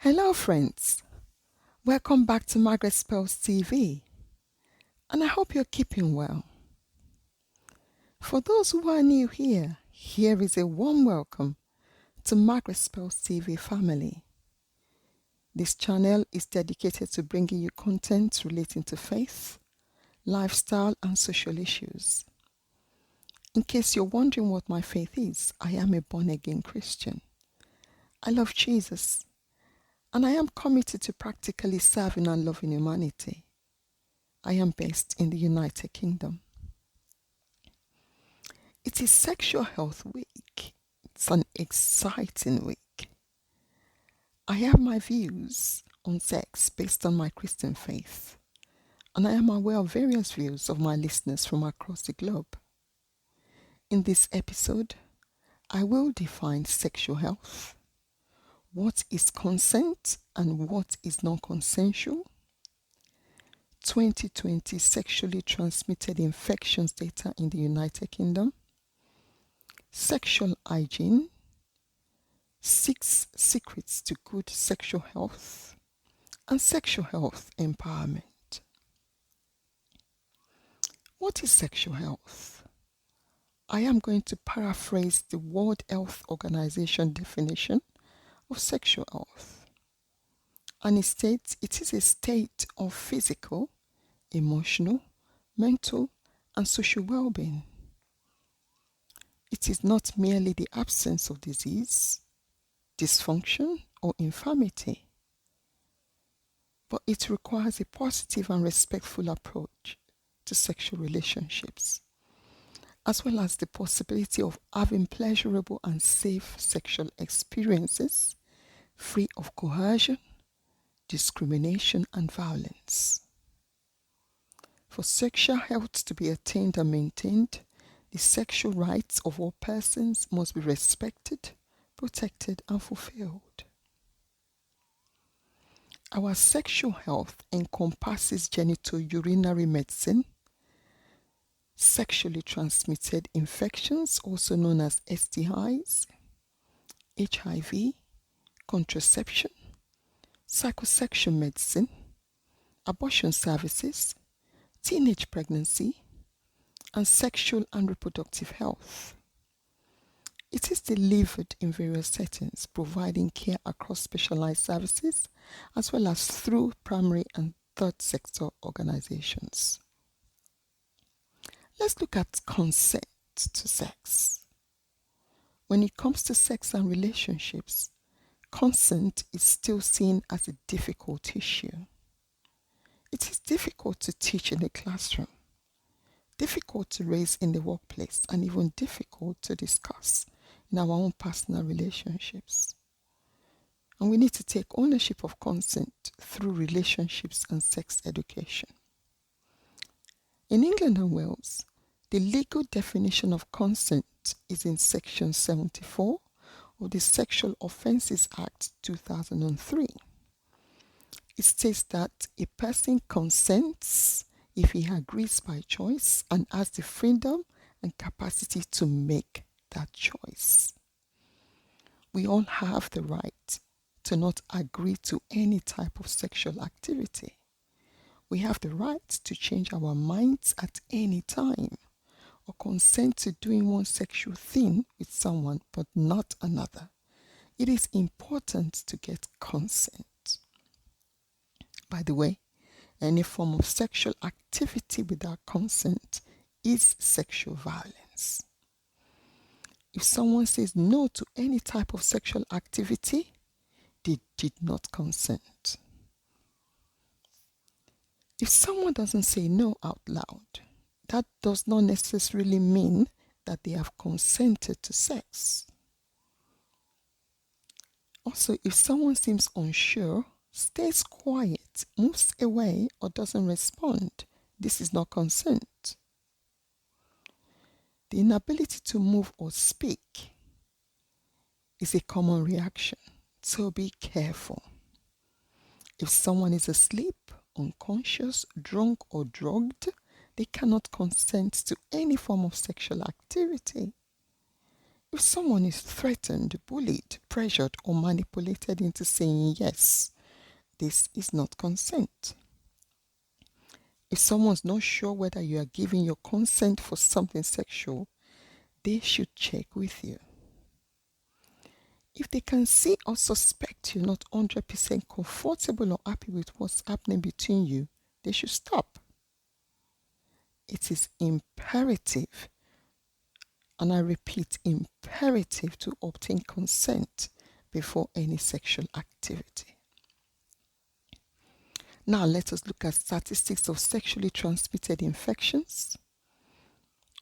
Hello friends, welcome back to MargaretsPearlsTV, and I hope you're keeping well. For those who are new here, here is a warm welcome to MargaretsPearlsTV family. This channel is dedicated to bringing you content relating to faith, lifestyle and social issues. In case you're wondering what my faith is, I am a born-again Christian. I love Jesus, and I am committed to practically serving and loving humanity. I am based in the United Kingdom. It is Sexual Health Week. It's an exciting week. I have my views on sex based on my Christian faith, and I am aware of various views of my listeners from across the globe. In this episode, I will define sexual health, what is consent and what is non-consensual, 2020 sexually transmitted infections data in the United Kingdom, sexual hygiene, 6 secrets to good sexual health, and sexual health empowerment. What is sexual health? I am going to paraphrase the World Health Organization definition of sexual health. And it states it is a state of physical, emotional, mental, and social well-being. It is not merely the absence of disease, dysfunction, or infirmity, but it requires a positive and respectful approach to sexual relationships, as well as the possibility of having pleasurable and safe sexual experiences free of coercion, discrimination, and violence. For sexual health to be attained and maintained, the sexual rights of all persons must be respected, protected, and fulfilled. Our sexual health encompasses genitourinary medicine, sexually transmitted infections, also known as STIs, HIV, contraception, psychosexual medicine, abortion services, teenage pregnancy, and sexual and reproductive health. It is delivered in various settings, providing care across specialized services, as well as through primary and third sector organizations. Let's look at consent to sex. When it comes to sex and relationships, consent is still seen as a difficult issue. It is difficult to teach in the classroom, difficult to raise in the workplace, and even difficult to discuss in our own personal relationships. And we need to take ownership of consent through relationships and sex education. In England and Wales, the legal definition of consent is in Section 74 of the Sexual Offences Act 2003. It states that a person consents if he agrees by choice and has the freedom and capacity to make that choice. We all have the right to not agree to any type of sexual activity. We have the right to change our minds at any time or consent to doing one sexual thing with someone but not another. It is important to get consent. By the way, any form of sexual activity without consent is sexual violence. If someone says no to any type of sexual activity, they did not consent. If someone doesn't say no out loud, that does not necessarily mean that they have consented to sex. Also, if someone seems unsure, stays quiet, moves away, or doesn't respond, this is not consent. The inability to move or speak is a common reaction, so be careful. If someone is asleep, unconscious, drunk, or drugged, they cannot consent to any form of sexual activity. If someone is threatened, bullied, pressured, or manipulated into saying yes, this is not consent. If someone's not sure whether you are giving your consent for something sexual, they should check with you. If they can see or suspect you're not 100% comfortable or happy with what's happening between you, they should stop. It is imperative, and I repeat, imperative to obtain consent before any sexual activity. Now let us look at statistics of sexually transmitted infections,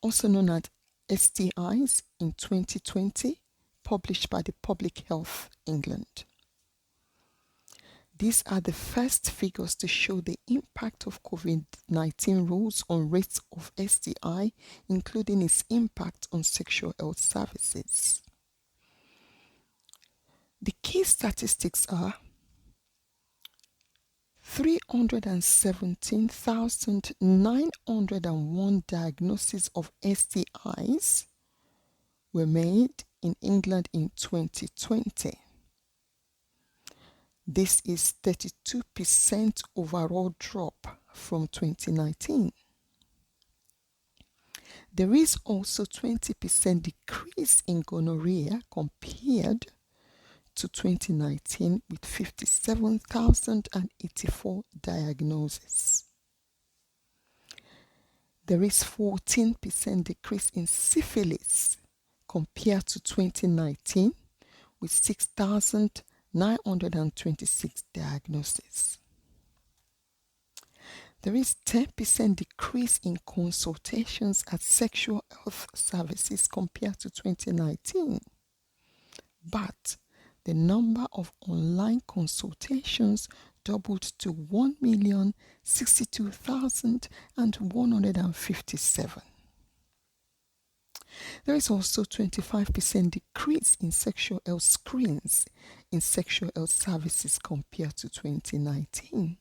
also known as STIs, in 2020, published by the Public Health England. These are the first figures to show the impact of COVID-19 rules on rates of STI, including its impact on sexual health services. The key statistics are 317,901 diagnoses of STIs were made in England in 2020. This is 32% overall drop from 2019. There is also 20% decrease in gonorrhea compared to 2019, with 57,084 diagnoses. There is 14% decrease in syphilis compared to 2019, with 6,926 diagnoses. There is 10% decrease in consultations at sexual health services compared to 2019, but the number of online consultations doubled to 1,062,157. There is also 25% decrease in sexual health screens in sexual health services compared to 2019.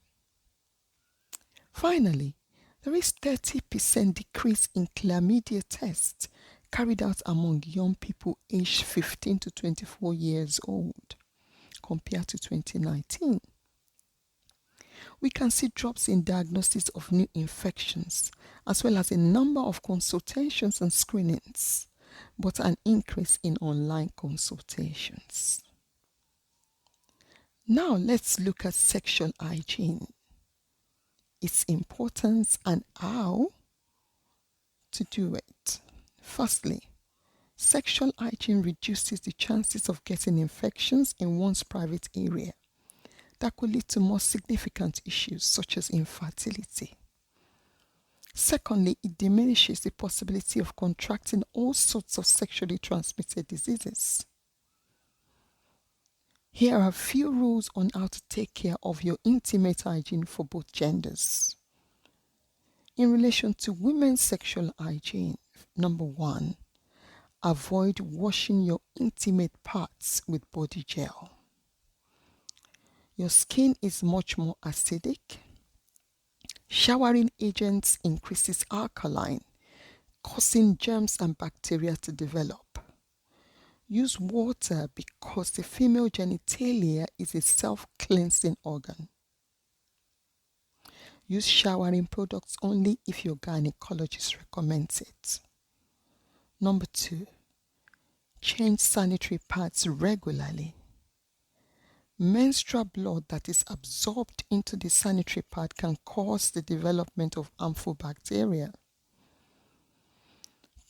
Finally, there is 30% decrease in chlamydia tests carried out among young people aged 15 to 24 years old compared to 2019. We can see drops in diagnosis of new infections, as well as a number of consultations and screenings, but an increase in online consultations. Now let's look at sexual hygiene, its importance, and how to do it. Firstly, sexual hygiene reduces the chances of getting infections in one's private area that could lead to more significant issues such as infertility. Secondly, it diminishes the possibility of contracting all sorts of sexually transmitted diseases. Here are a few rules on how to take care of your intimate hygiene for both genders. In relation to women's sexual hygiene, number 1, avoid washing your intimate parts with body gel. Your skin is much more acidic. Showering agents increases alkaline, causing germs and bacteria to develop. Use water because the female genitalia is a self-cleansing organ. Use showering products only if your gynecologist recommends it. Number 2, change sanitary pads regularly. Menstrual blood that is absorbed into the sanitary pad can cause the development of harmful bacteria.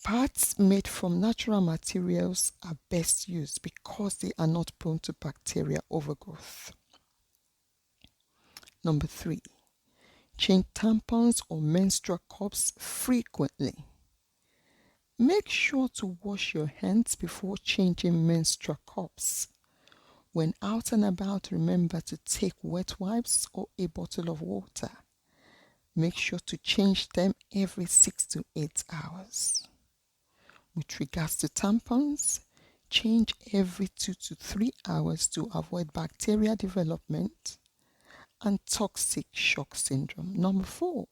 Pads made from natural materials are best used because they are not prone to bacterial overgrowth. Number 3, change tampons or menstrual cups frequently. Make sure to wash your hands before changing menstrual cups. When out and about, remember to take wet wipes or a bottle of water. Make sure to change them every 6 to 8 hours. With regards to tampons, change every 2 to 3 hours to avoid bacterial development and toxic shock syndrome. Number 4,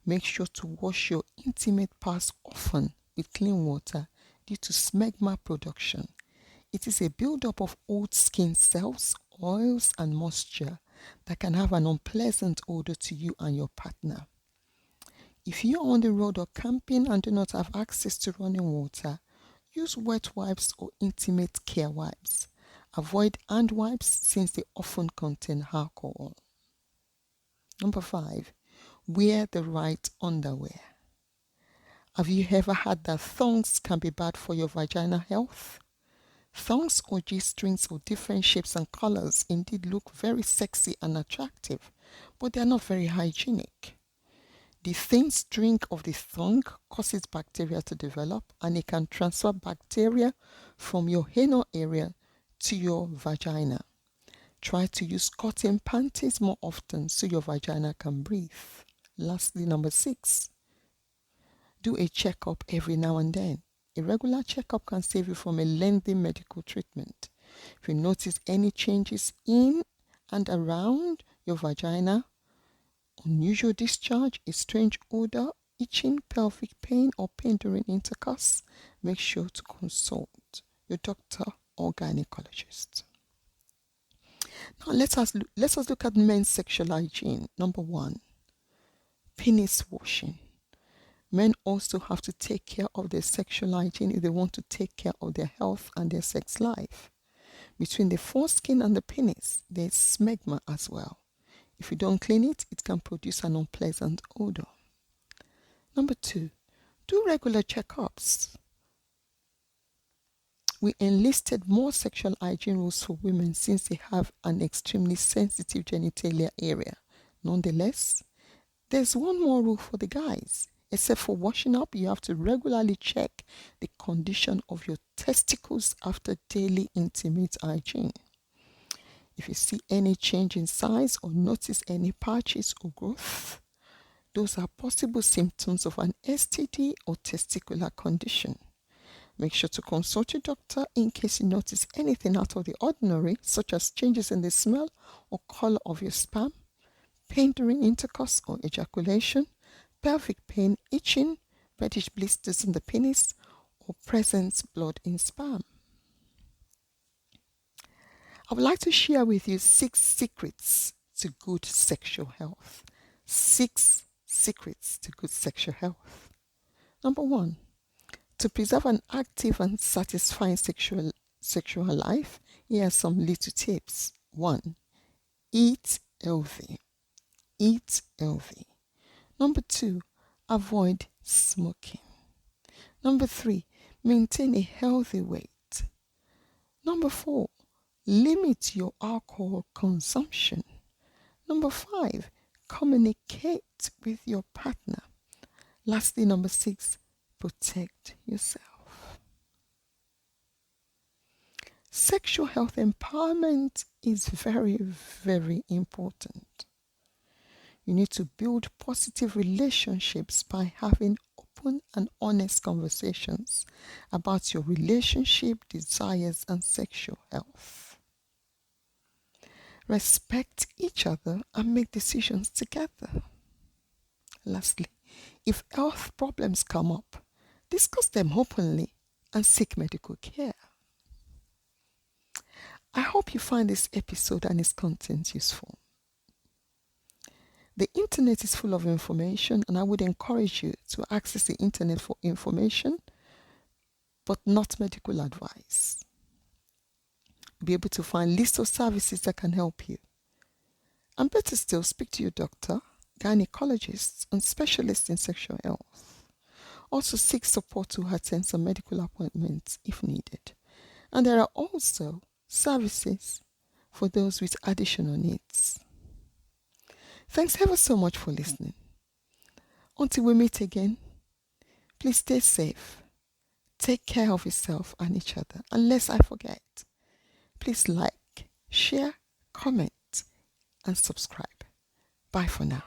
make sure to wash your intimate parts often with clean water due to smegma production. It is a buildup of old skin cells, oils, and moisture that can have an unpleasant odor to you and your partner. If you are on the road or camping and do not have access to running water, use wet wipes or intimate care wipes. Avoid hand wipes since they often contain alcohol. Number 5, wear the right underwear. Have you ever heard that thongs can be bad for your vaginal health? Thongs or G-strings of different shapes and colors indeed look very sexy and attractive, but they are not very hygienic. The thin string of the thong causes bacteria to develop, and it can transfer bacteria from your anal area to your vagina. Try to use cotton panties more often so your vagina can breathe. Lastly, number 6, do a checkup every now and then. A regular checkup can save you from a lengthy medical treatment. If you notice any changes in and around your vagina, unusual discharge, a strange odor, itching, pelvic pain, or pain during intercourse, make sure to consult your doctor or gynecologist. Now let us look at men's sexual hygiene. Number 1, penis washing. Men also have to take care of their sexual hygiene if they want to take care of their health and their sex life. Between the foreskin and the penis, there is smegma as well. If you don't clean it, it can produce an unpleasant odor. Number 2, do regular checkups. We enlisted more sexual hygiene rules for women since they have an extremely sensitive genitalia area. Nonetheless, there's one more rule for the guys. Except for washing up, you have to regularly check the condition of your testicles after daily intimate hygiene. If you see any change in size or notice any patches or growth, those are possible symptoms of an STD or testicular condition. Make sure to consult your doctor in case you notice anything out of the ordinary, such as changes in the smell or color of your sperm, pain during intercourse or ejaculation, pelvic pain, itching, reddish blisters in the penis, or presence blood in sperm. I would like to share with you 6 secrets to good sexual health. 6 secrets to good sexual health. Number 1, to preserve an active and satisfying sexual life, here are some little tips. 1, eat healthy. Eat healthy. Number 2, avoid smoking. Number 3, maintain a healthy weight. Number 4, limit your alcohol consumption. Number 5, communicate with your partner. Lastly, number 6, protect yourself. Sexual health empowerment is very, very important. You need to build positive relationships by having open and honest conversations about your relationship, desires, and sexual health. Respect each other and make decisions together. Lastly, if health problems come up, discuss them openly and seek medical care. I hope you find this episode and its content useful. The internet is full of information, and I would encourage you to access the internet for information, but not medical advice. You'll be able to find lists of services that can help you. And better still, speak to your doctor, gynecologists, and specialists in sexual health. Also seek support to attend some medical appointments if needed. And there are also services for those with additional needs. Thanks ever so much for listening. Until we meet again, please stay safe. Take care of yourself and each other. And lest I forget, please like, share, comment, and subscribe. Bye for now.